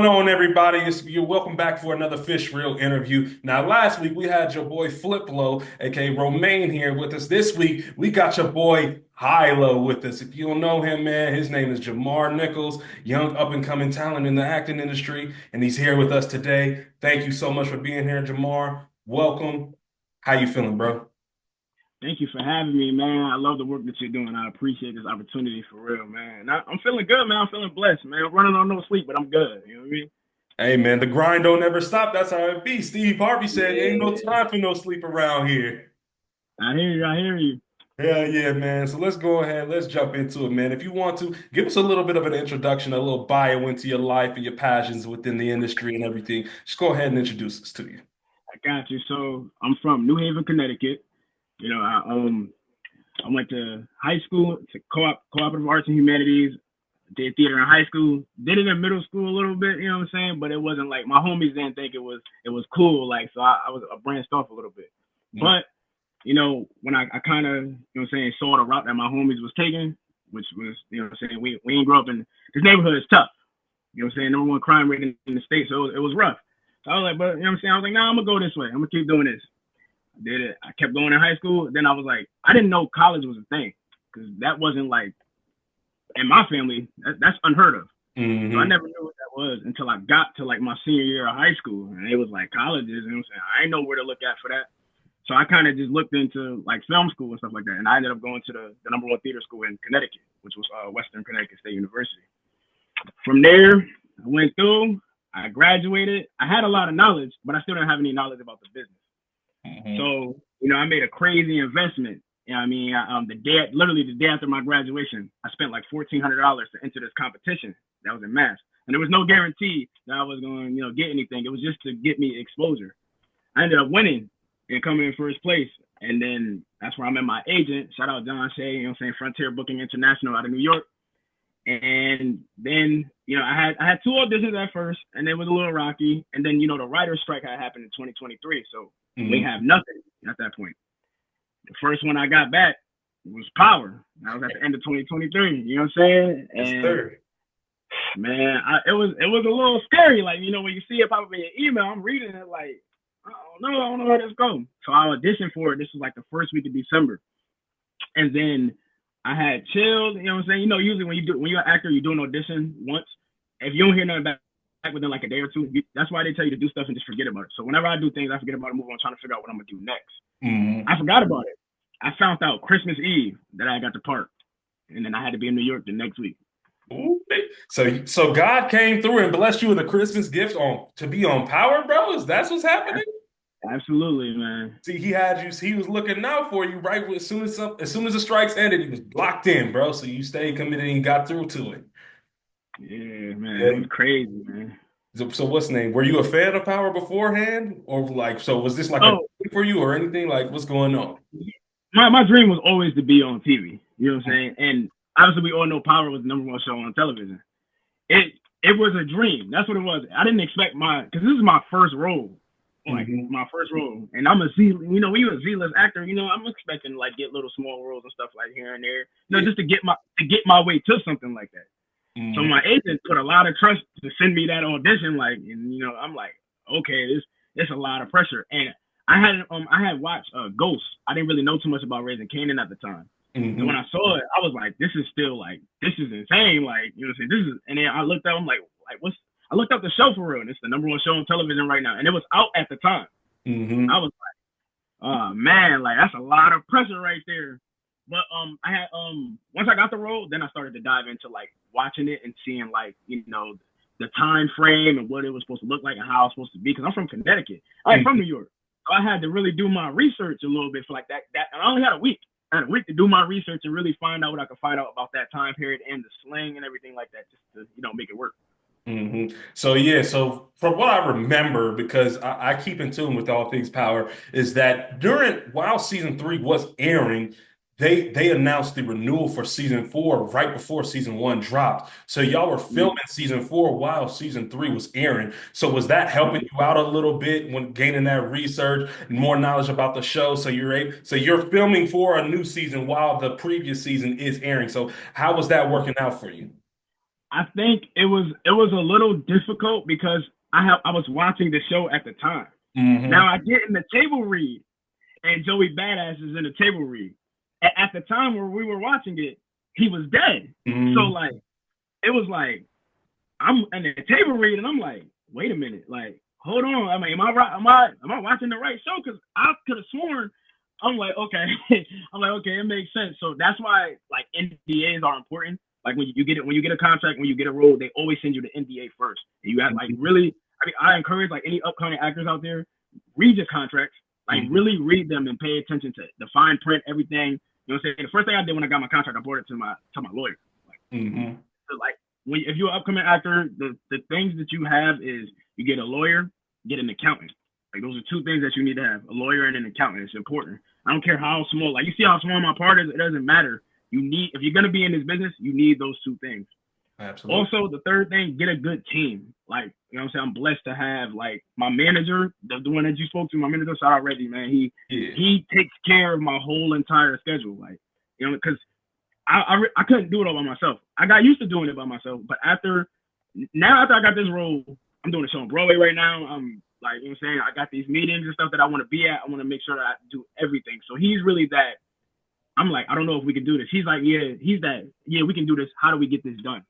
going on, everybody? You're welcome back for another Fishreel interview. Now, last week we had your boy Fliplo, aka Romaine, here with us. This week we got your boy Hilo with us. If you don't know him, man, his name is Jamar Nichols, young up and coming talent in the acting industry, and he's here with us today. Thank you so much for being here, Jamar. Welcome. How you feeling, bro? Thank you for having me, man. I love the work that you're doing. I appreciate this opportunity for real, man. I'm feeling good, man. I'm feeling blessed, man. I'm running on no sleep, but I'm good. You know what I mean? Hey, man, the grind don't ever stop. That's how it be. Steve Harvey said, "Ain't no Yeah. time for no sleep around here." I hear you. I hear you. Hell yeah, man. So let's go ahead. Let's jump into it, man. If you want to, give us a little bit of an introduction, a little bio into your life and your passions within the industry and everything. Just go ahead and introduce us to you. I got you. So I'm from New Haven, Connecticut. I went to high school to cooperative arts and humanities. Did theater in high school. Did it in middle school a little bit. You know what I'm saying? But it wasn't like my homies didn't think it was cool. Like so, I branched off a little bit. Mm. But when I kind of, saw the route that my homies was taking, which was, we ain't grow up in this neighborhood is tough. You know what I'm saying? Number one crime rate in the state, so it was rough. So I was like, but you know what I'm saying? I was like, nah, I'm gonna go this way. I'm gonna keep doing this. I did it. I kept going in high school. Then I was like, I didn't know college was a thing because that wasn't like in my family. That's unheard of. So I Hmm. never knew what that was until I got to like my senior year of high school, and it was like colleges. You know what I'm saying? I didn't know where to look at for that. So I kind of just looked into like film school and stuff like that. And I ended up going to the number one theater school in Connecticut, which was Western Connecticut State University. From there, I went through, I graduated. I had a lot of knowledge, but I still didn't have any knowledge about the business. Hmm. So, I made a crazy investment. You know what I mean? Literally the day after my graduation, I spent like $1,400 to enter this competition that was in math. And there was no guarantee that I was going to, get anything. It was just to get me exposure. I ended up winning and coming in first place. And then that's where I met my agent. Shout out John Shea, Frontier Booking International out of New York. And then, I had two auditions at first, and it was a little rocky. And then, the writer's strike had happened in 2023. So we Hmm. have nothing at that point. The first one I got back was Power. That was at the end of 2023. You know what I'm saying? Yes, And sir. man, it was a little scary. Like, when you see it pop up in your email, I'm reading it like, I don't know where this goes. So I auditioned for it. This was like the first week of December. And then I had chilled, you know what I'm saying? Usually when you're an actor, you do an audition once. If you don't hear nothing back within like a day or two, that's why they tell you to do stuff and just forget about it. So whenever I do things, I forget about it, move on, trying to figure out what I'm gonna do next. Hmm. I forgot about it. I found out Christmas Eve that I got to part, and then I had to be in New York the next week. Ooh, so God came through and blessed you with a Christmas gift on to be on Power, bro. Is that's what's happening? Absolutely, man. See, he had you. He was looking out for you right as soon as the strikes ended. He was locked in, bro. So you stayed committed and got through to it. Yeah, man. It Yeah. was crazy, man. So what's the name? Were you a fan of Power beforehand, or like so? Was this like a So dream for you or anything? Like what's going on? my dream was always to be on TV. You know what I'm saying? And obviously we all know Power was the number one show on television. It was a dream. That's what it was. I didn't expect because this is my first role, like Hmm. my first role, and I'm a Z. When you're a Z-list actor, I'm expecting to like get little small roles and stuff like here and there, Yeah. just to get my way to something like that. So Hmm. my agent put a lot of trust to send me that audition, like, and I'm like, okay, it's a lot of pressure, and I had watched Ghost. I didn't really know too much about Raising Kanan at the time. And when Hmm. I saw it, I was like, this is still like, this is insane. Like, what I'm saying? This is, and then I looked up, I'm like, I looked up the show for real. And it's the number one show on television right now. And it was out at the time. I Hmm. was like, oh man, like that's a lot of pressure right there. But I had once I got the role, then I started to dive into like watching it and seeing like, the time frame and what it was supposed to look like and how it was supposed to be. Because I'm from Connecticut. I'm from New York. So I had to really do my research a little bit for like that. And I only had a week. I had a week to do my research and really find out what I could find out about that time period and the slang and everything like that, just to make it work. So yeah, so from what I remember, because I keep in tune with all things Power, is that while season three was airing, they announced the renewal for season four right before season one dropped. So y'all were filming season four while season three was airing. So was that helping you out a little bit when gaining that research and more knowledge about the show? So you're filming for a new season while the previous season is airing. So how was that working out for you? I think it was a little difficult because I was watching the show at the time. Hmm. Now I get in the table read, and Joey Badass is in the table read. At the time where we were watching it, he was dead. So Hmm. like it was like I'm in the table read, and I'm like, wait a minute, like hold on. I mean, am I right? Am I watching the right show? Because I could have sworn. I'm like, okay. I'm like, okay, it makes sense. So that's why like NDAs are important. Like when you get a contract, when you get a role, they always send you the NDA first. And you have like really. I mean, I encourage like any upcoming actors out there, read your contracts. Like Hmm. really read them and pay attention to the fine print, everything. You know what I'm saying? The first thing I did when I got my contract, I brought it to my lawyer. Like, Hmm. so like when if you're an upcoming actor, the things that you have is you get a lawyer, get an accountant. Like those are two things that you need to have: a lawyer and an accountant. It's important. I don't care how small. Like you see how small my part is. It doesn't matter. You need if you're gonna be in this business, you need those two things. Absolutely. Also, the third thing, get a good team. Like, you know what I'm saying? I'm blessed to have like my manager, the one that you spoke to, my manager, shout out Reggie, man. Yeah. He takes care of my whole entire schedule. Like, you know, because I couldn't do it all by myself. I got used to doing it by myself, but after I got this role, I'm doing a show on Broadway right now. I'm like, you know what I'm saying? I got these meetings and stuff that I want to be at. I want to make sure that I do everything. So he's really that. I'm like, I don't know if we can do this. He's like, yeah, he's that. Yeah, we can do this. How do we get this done?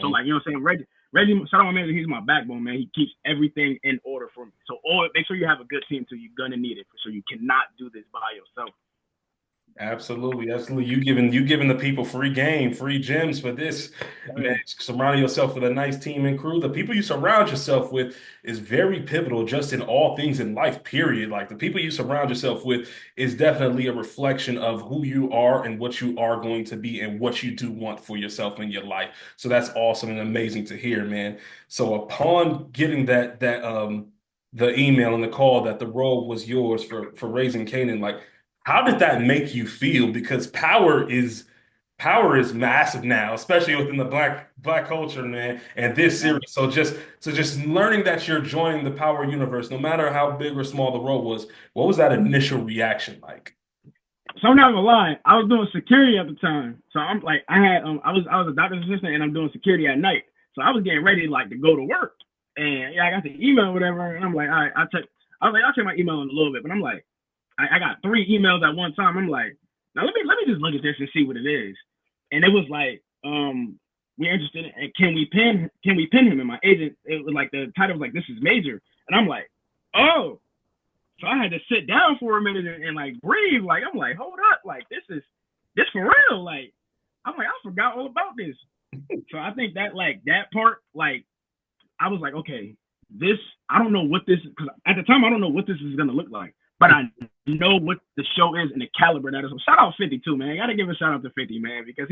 So Hmm. like, you know what I'm saying? Reggie, shout out my manager. He's my backbone, man. He keeps everything in order for me. So make sure you have a good team too. You're gonna need it. So you cannot do this by yourself. Absolutely, absolutely. You giving the people free game, free gems for this, man. Yeah. Surrounding yourself with a nice team and crew. The people you surround yourself with is very pivotal just in all things in life, period. Like the people you surround yourself with is definitely a reflection of who you are and what you are going to be and what you do want for yourself in your life. So that's awesome and amazing to hear, man. So upon getting that the email and the call that the role was yours for raising Kanan, like how did that make you feel? Because power is massive now, especially within the black culture, man. And this Yeah. series, so just learning that you're joining the Power universe, no matter how big or small the role was, what was that initial reaction like? So I'm not gonna lie, I was doing security at the time. So I'm like, I was a doctor's assistant and I'm doing security at night. So I was getting ready like to go to work, and yeah, I got the email or whatever, and I'm like, all right, I'll check my email in a little bit, but I'm like, I got three emails at one time. I'm like, now let me just look at this and see what it is, and it was like, we're interested in can we pin him? And my agent, it was like the title was like, this is major, and I'm like, oh, so I had to sit down for a minute and like breathe. Like I'm like, hold up, like this for real. Like I'm like, I forgot all about this. So I think that like that part, like I was like, okay, this I don't know what this because at the time I don't know what this is gonna look like, but I know what the show is and the caliber that is. So shout out 52, man. I gotta give a shout out to 50, man, because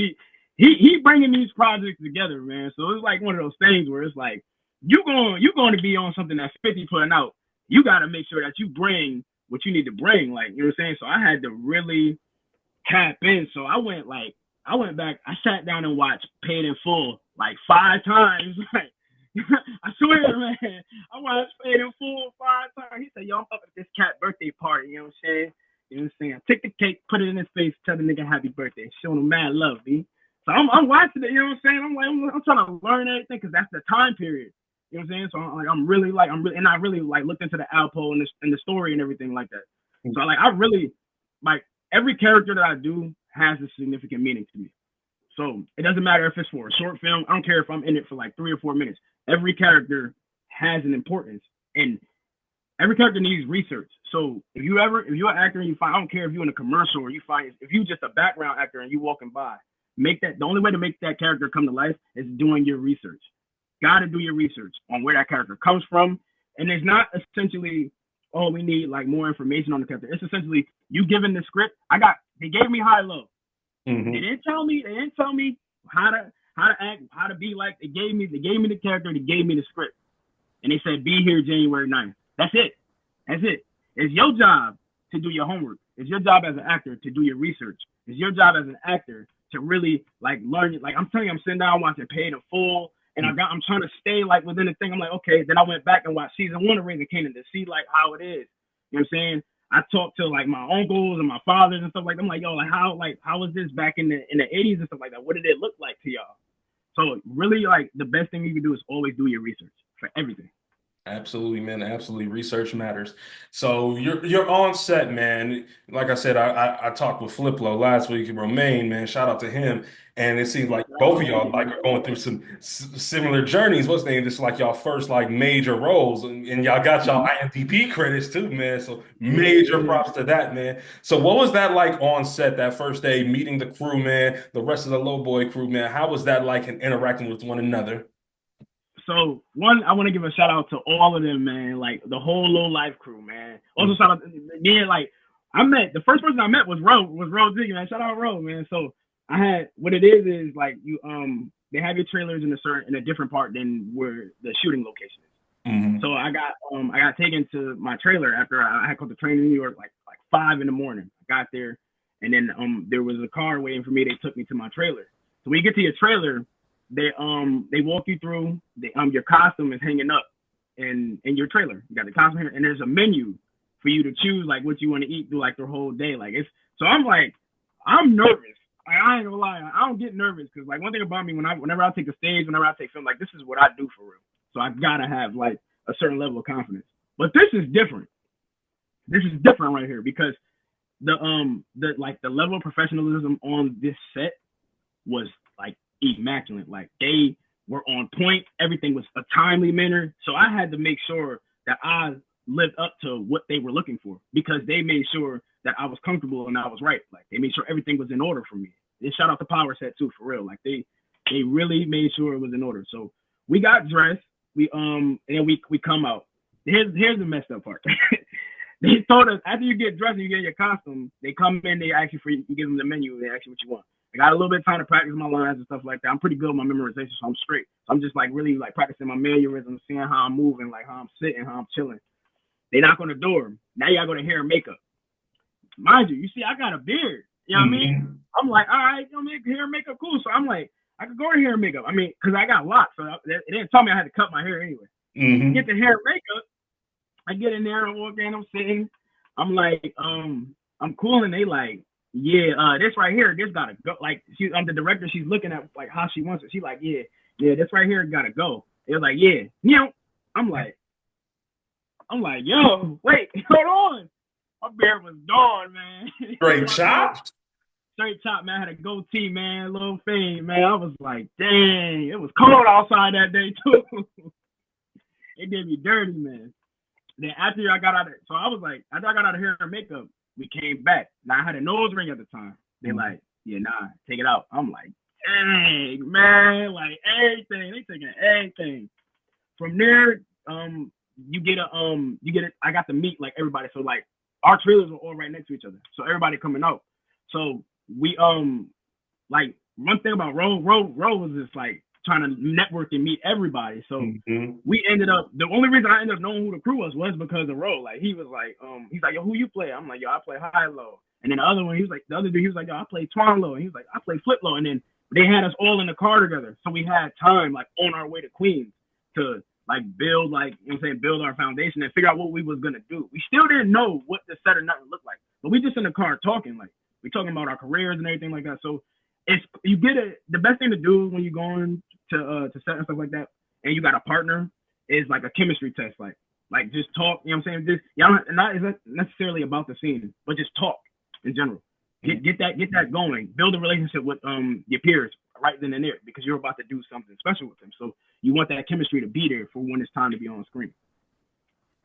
he bringing these projects together, man. So it's like one of those things where it's like you going to be on something that's 50 putting out. You got to make sure that you bring what you need to bring, like you know what I'm saying. So I had to really tap in. So I went back. I sat down and watched Paid in Full like 5 times. Like I swear, man, I watched Paid in Full 5 times. He said, "Yo, I'm up at this cat birthday party." You know what I'm saying? You know what I'm saying? I take the cake, put it in his face, tell the nigga happy birthday, showing him mad love, B. So I'm watching it. You know what I'm saying? I'm trying to learn everything because that's the time period. You know what I'm saying? So I'm really, and I really like looked into the Alpo and the story and everything like that. So like I really like every character that I do has a significant meaning to me. So it doesn't matter if it's for a short film. I don't care if I'm in it for like 3 or 4 minutes. Every character has an importance, and every character needs research. So if you're an actor and you find, I don't care if you're in a commercial or if you just a background actor and you walking by, make that the only way to make that character come to life is doing your research. Got to do your research on where that character comes from, and it's not essentially, oh, we need like more information on the character. It's essentially you giving the script. They gave me high low. They Hmm. didn't tell me. They didn't tell me how to act, how to be like. They gave me the character. They gave me the script, and they said be here January 9th. That's it. That's it. It's your job to do your homework. It's your job as an actor to do your research. It's your job as an actor to really like learn it. Like I'm telling you, I'm sitting down watching Paid in Full, and I'm trying to stay like within the thing. I'm like, okay. Then I went back and watched season one of Raising Kanan to see like how it is. You know what I'm saying? I talked to like my uncles and my fathers and stuff like that. I'm like, yo, like how was this back in the 80s and stuff like that? What did it look like to y'all? So really, like the best thing you can do is always do your research for everything. Absolutely, man. Absolutely. Research matters. So you're on set, man. Like I said, I talked with Fliplo last week in Romaine, man. Shout out to him. And it seems like both of y'all like are going through some similar journeys. What's the name? This is like y'all first like major roles, and y'all got y'all IMDb credits too, man. So major Yeah. props to that, man. So what was that like on set that first day, meeting the crew, man, the rest of the low boy crew, man? How was that like in interacting with one another? So one, I want to give a shout out to all of them, man. Like the whole Low Life crew, man. Also shout out to me. Like I met the first person I met was Ro Ziggy, man. Shout out Ro, man. So I had what it is like you they have your trailers in a different part than where the shooting location is. Hmm. So I got taken to my trailer after I had called the train in New York like 5 in the morning. I got there, and then there was a car waiting for me. They took me to my trailer. So when you get to your trailer, they walk you through. Your costume is hanging up in your trailer. You got the costume here, and there's a menu for you to choose like what you want to eat through like the whole day. Like it's so I'm like I'm nervous. I ain't gonna lie. I don't get nervous because like one thing about me whenever I take a stage, whenever I take film, like this is what I do for real. So I've gotta have like a certain level of confidence. But this is different. This is different right here because the level of professionalism on this set was like immaculate. Like they were on point. Everything was a timely manner. So I had to make sure that I lived up to what they were looking for because they made sure that I was comfortable and I was right. Like they made sure everything was in order for me. And shout out to Power Set too, for real. Like they really made sure it was in order. So we got dressed. And then we come out. Here's the messed up part. They told us after you get dressed and you get your costume, they come in, they ask you for you give them the menu, they ask you what you want. I got a little bit of time to practice my lines and stuff like that. I'm pretty good with my memorization, so I'm straight. So I'm just like really like practicing my mannerisms, seeing how I'm moving, like how I'm sitting, how I'm chilling. They knock on the door. Now you gotta go to hair and makeup. Mind you, see, I got a beard. You know what I mean? Hmm. I'm like, all right, make hair and makeup cool. So I'm like, I could go to hair and makeup. I mean, because I got locks, so they didn't tell me I had to cut my hair anyway. Get Hmm. the hair and makeup. I get in there and walk in. I'm sitting. I'm like, I'm cool, and they like, yeah, this right here, this gotta go. Like, I'm the director. She's looking at like how she wants it. She's like, yeah, this right here gotta go. It was like, yeah, I'm like, yo, wait, hold on. My beard was gone, man. Straight chopped. Straight top, man. I had a goatee, man, little fame, man. I was like, dang, it was cold outside that day too. It did me dirty, man. Then after I got out of, so I was like, after I got out of hair and makeup, we came back. Now I had a nose ring at the time. They like, yeah, nah, take it out. I'm like, dang, man, like everything. They taking everything. From there, I got to meet like everybody. So like our trailers were all right next to each other. So everybody coming out. So we like one thing about Ro was just like trying to network and meet everybody. So Hmm. we ended up the only reason I ended up knowing who the crew was because of Ro. Like he was like, he's like, yo, who you play? I'm like, yo, I play high low. And then the other one, the other dude, he was like, yo, I play twine low. And he was like, I play flip low. And then they had us all in the car together. So we had time like on our way to Queens to like build build our foundation and figure out what we was gonna do. We still didn't know what the set or nothing looked like. But we just in the car talking, like we talking about our careers and everything like that. So it's the best thing to do when you're going to set and stuff like that, and you got a partner is like a chemistry test, like just talk. You know what I'm saying? Just y'all not necessarily about the scene, but just talk in general. Get that going. Build a relationship with your peers right then and there because you're about to do something special with them. So you want that chemistry to be there for when it's time to be on screen.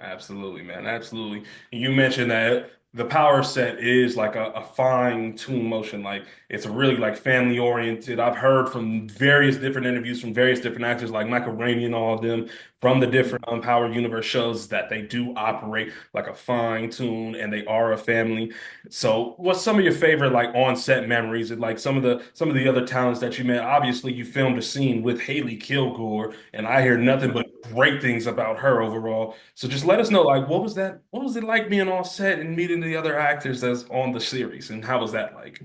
Absolutely, man. Absolutely. You mentioned that the power set is like a fine tune motion. Like it's really like family oriented. I've heard from various different interviews from various different actors like Michael Rainey and all of them from the different Power Universe shows that they do operate like a fine tune and they are a family. So what's some of your favorite like on set memories and like some of the other talents that you met? Obviously you filmed a scene with Haley Kilgore and I hear nothing but great things about her overall. So just let us know, like, what was that? What was it like being on set and meeting the other actors that's on the series, and how was that like?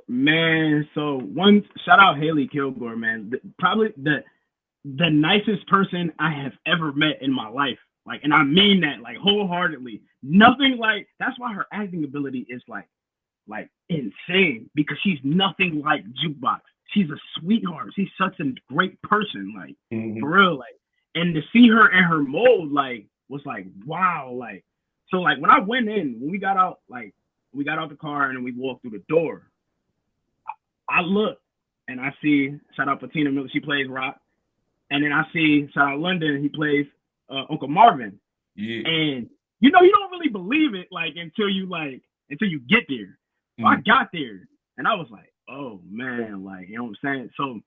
Man, so one shout out Haley Kilgore, man. Probably the nicest person I have ever met in my life. Like, and I mean that like wholeheartedly. Nothing like that's why her acting ability is like insane because she's nothing like jukebox. she's a sweetheart. She's such a great person, like for Hmm. real, like. And to see her in her mold, like, was like wow, like. So like when I went in, when we got out, like we got out the car and then we walked through the door, I look and I see shout out Patina Miller, she plays rock, and then I see shout out London, he plays Uncle Marvin, Yeah. and you don't really believe it like until you get there. So I Mm. got there and I was like, oh man, like you know what I'm saying. So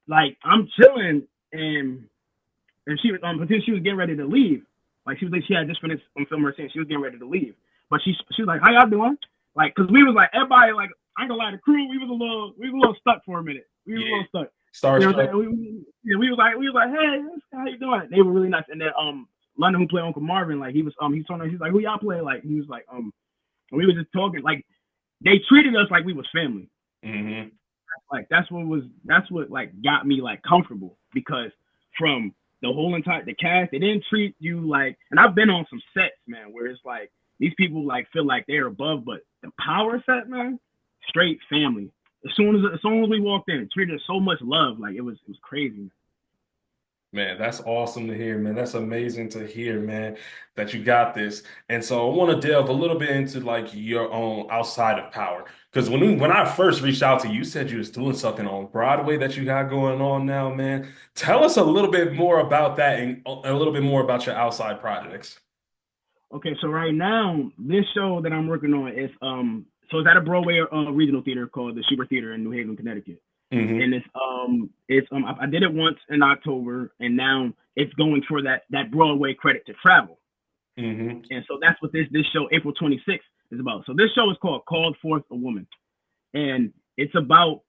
like I'm chilling and she was getting ready to leave. Like she had just finished on film her scene. She was getting ready to leave, but she was like, "How y'all doing?" Like, cause we was like everybody like I ain't gonna lie, the crew we was a little stuck for a minute. We was a Yeah. little stuck. You know what I'm Starstruck. saying? We was like, hey, how you doing? They were really nice. And then London who played Uncle Marvin, like he told us he's like, who y'all play? Like he was like and we were just talking like they treated us like we was family. Hmm. Like that's what like got me like comfortable because from the whole entire the cast, they didn't treat you like. And I've been on some sets, man, where it's like these people like feel like they're above, but the power set, man, straight family. As soon as we walked in, it treated us so much love, like it was crazy. Man, that's awesome to hear, man. That's amazing to hear, man, that you got this. And so I want to delve a little bit into like your own outside of power. Because when I first reached out to you, you said you was doing something on Broadway that you got going on now, man. Tell us a little bit more about that and a little bit more about your outside projects. Okay, so right now this show that I'm working on is so it's at a Broadway regional theater called the Schubert Theater in New Haven, Connecticut. Hmm. And I did it once in October, and now it's going for that Broadway credit to travel, Hmm. and so that's what this show April 26th is about. So this show is called Called Forth a Woman, and it's about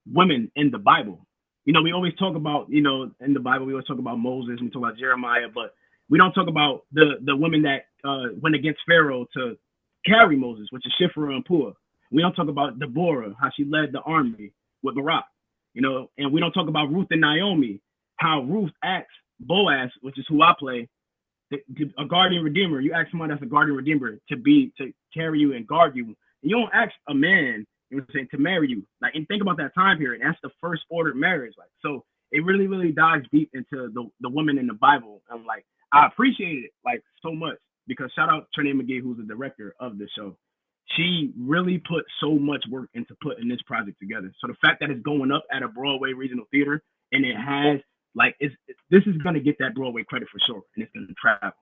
women in the Bible. We always talk about in the Bible we always talk about Moses, we talk about Jeremiah, but we don't talk about the women that went against Pharaoh to carry Moses, which is Shiphrah and Puah. We don't talk about Deborah, how she led the army with Barak, and we don't talk about Ruth and Naomi, how Ruth asked Boaz, which is who I play, a guardian redeemer. You ask someone that's a guardian redeemer to carry you and guard you. And you don't ask a man, to marry you. Like, and think about that time period. That's the first order of marriage. Like, so it really, really dives deep into the women in the Bible. And like, I appreciate it like so much because shout out Trinae McGee, who's the director of the show. She really put so much work into putting this project together. So the fact that it's going up at a Broadway regional theater and it has like this is gonna get that Broadway credit for sure, and it's gonna travel.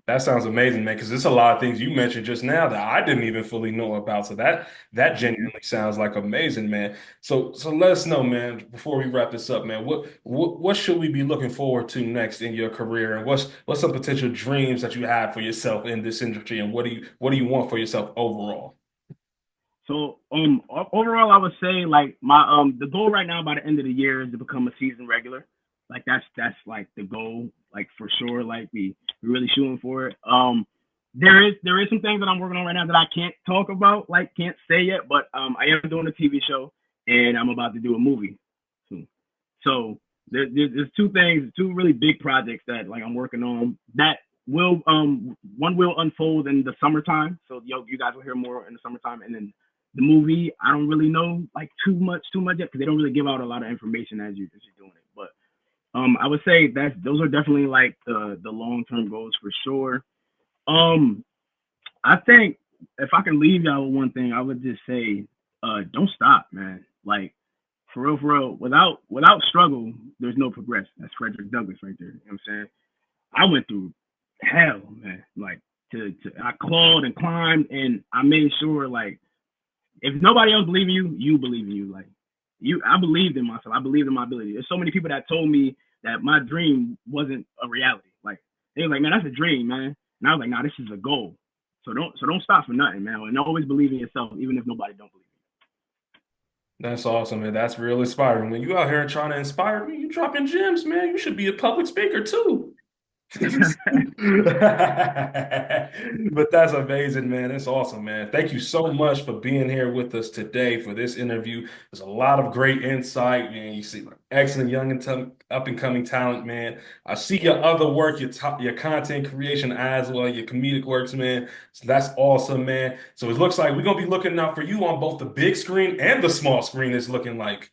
That sounds amazing, man, because there's a lot of things you mentioned just now that I didn't even fully know about. So that Mm-hmm. genuinely sounds like amazing, man. So let us know, man, before we wrap this up, man. What should we be looking forward to next in your career, and what's some potential dreams that you have for yourself in this industry, and what do you want for yourself overall? So overall, I would say like my the goal right now by the end of the year is to become a season regular. Like that's like the goal, like for sure. Like we really shooting for it. There is some things that I'm working on right now that I can't talk about, like can't say yet. But I am doing a TV show and I'm about to do a movie soon. So there's two things, two really big projects that like I'm working on that will one will unfold in the summertime. So you guys will hear more in the summertime, and then the movie, I don't really know like too much yet because they don't really give out a lot of information as you're doing it. But I would say that those are definitely like the long term goals for sure. Um, I think if I can leave y'all with one thing, I would just say, don't stop, man. Like for real, without struggle, there's no progress. That's Frederick Douglass right there. You know what I'm saying? I went through hell, man. Like I clawed and climbed, and I made sure like if nobody else believe in you, you believe in you. Like I believed in myself. I believed in my ability. There's so many people that told me that my dream wasn't a reality. Like they were like, man, that's a dream, man. And I was like, nah, this is a goal. So don't stop for nothing, man. And always believe in yourself, even if nobody don't believe That's awesome, man. That's real inspiring. When you out here trying to inspire me, you dropping gems, man. You should be a public speaker too. But that's amazing, man. That's awesome, man. Thank you so much for being here with us today for this interview. There's a lot of great insight, man. You see like, excellent young and up and coming talent, man. I see your other work, your content creation as well, your comedic works, man. So that's awesome, man. So it looks like we're gonna be looking out for you on both the big screen and the small screen. It's looking like.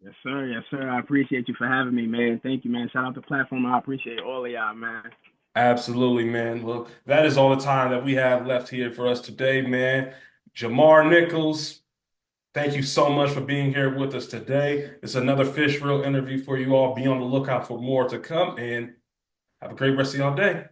Yes, sir. Yes, sir. I appreciate you for having me, man. Thank you, man. Shout out to the platform. I appreciate all of y'all, man. Absolutely, man. Well, that is all the time that we have left here for us today, man. Jamar Nichols, thank you so much for being here with us today. It's another Fish Real interview for you all. Be on the lookout for more to come and have a great rest of your day.